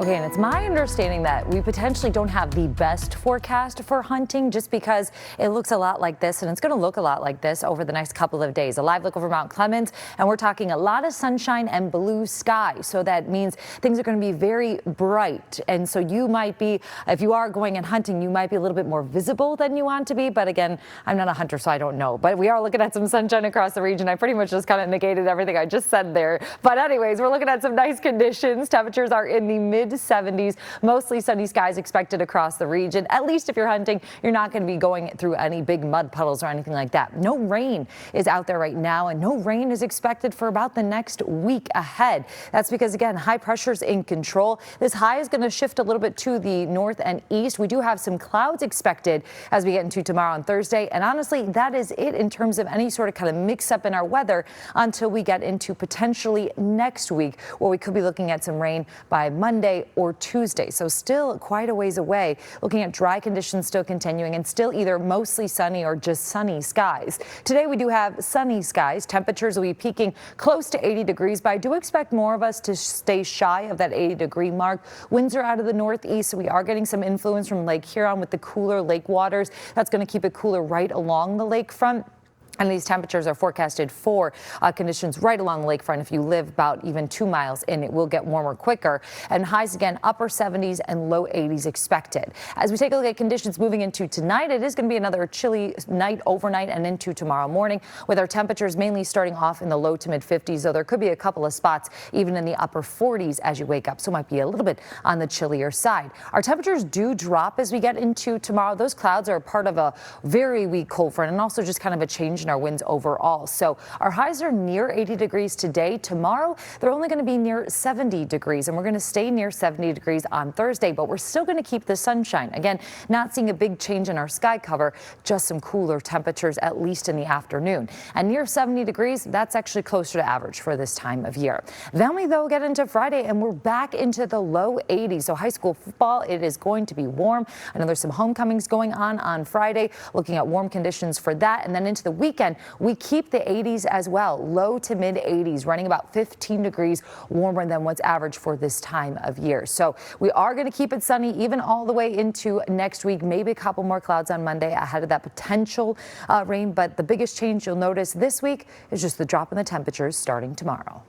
Okay, and it's my understanding that we potentially don't have the best forecast for hunting just because it looks a lot like this, and it's going to look a lot like this over the next couple of days. A live look over Mount Clemens, and we're talking a lot of sunshine and blue sky. So that means things are going to be very bright. And so you might be, if you are going and hunting, you might be a little bit more visible than you want to be. But again, I'm not a hunter, so I don't know. But we are looking at some sunshine across the region. I pretty much just kind of negated everything I just said there. But anyways, we're looking at some nice conditions. Temperatures are in the mid-70s, mostly sunny skies expected across the region. At least if you're hunting, you're not going to be going through any big mud puddles or anything like that. No rain is out there right now, and no rain is expected for about the next week ahead. That's because, again, high pressure's in control. This high is going to shift a little bit to the north and east. We do have some clouds expected as we get into tomorrow and Thursday, and honestly, that is it in terms of any sort of kind of mix up in our weather until we get into potentially next week, where we could be looking at some rain by Monday or Tuesday. So still quite a ways away. Looking at dry conditions still continuing, and still either mostly sunny or just sunny skies. Today we do have sunny skies. Temperatures will be peaking close to 80 degrees, but I do expect more of us to stay shy of that 80-degree mark. Winds are out of the northeast, so we are getting some influence from Lake Huron with the cooler lake waters. That's going to keep it cooler right along the lakefront. And these temperatures are forecasted for conditions right along the lakefront. If you live about even 2 miles in, it will get warmer quicker. And highs again, upper 70s and low 80s expected. As we take a look at conditions moving into tonight, it is going to be another chilly night overnight and into tomorrow morning, with our temperatures mainly starting off in the low to mid 50s, though there could be a couple of spots even in the upper 40s as you wake up. So it might be a little bit on the chillier side. Our temperatures do drop as we get into tomorrow. Those clouds are part of a very weak cold front and also just kind of a change in our winds overall. So our highs are near 80 degrees today. Tomorrow, they're only going to be near 70 degrees, and we're going to stay near 70 degrees on Thursday, but we're still going to keep the sunshine. Again, not seeing a big change in our sky cover, just some cooler temperatures, at least in the afternoon. And near 70 degrees, that's actually closer to average for this time of year. Then we, though, get into Friday, and we're back into the low 80s. So high school football, it is going to be warm. I know there's some homecomings going on Friday, looking at warm conditions for that. And then into the weekend, we keep the 80s as well, low to mid 80s, running about 15 degrees warmer than what's average for this time of year. So we are going to keep it sunny even all the way into next week. Maybe a couple more clouds on Monday ahead of that potential rain. But the biggest change you'll notice this week is just the drop in the temperatures starting tomorrow.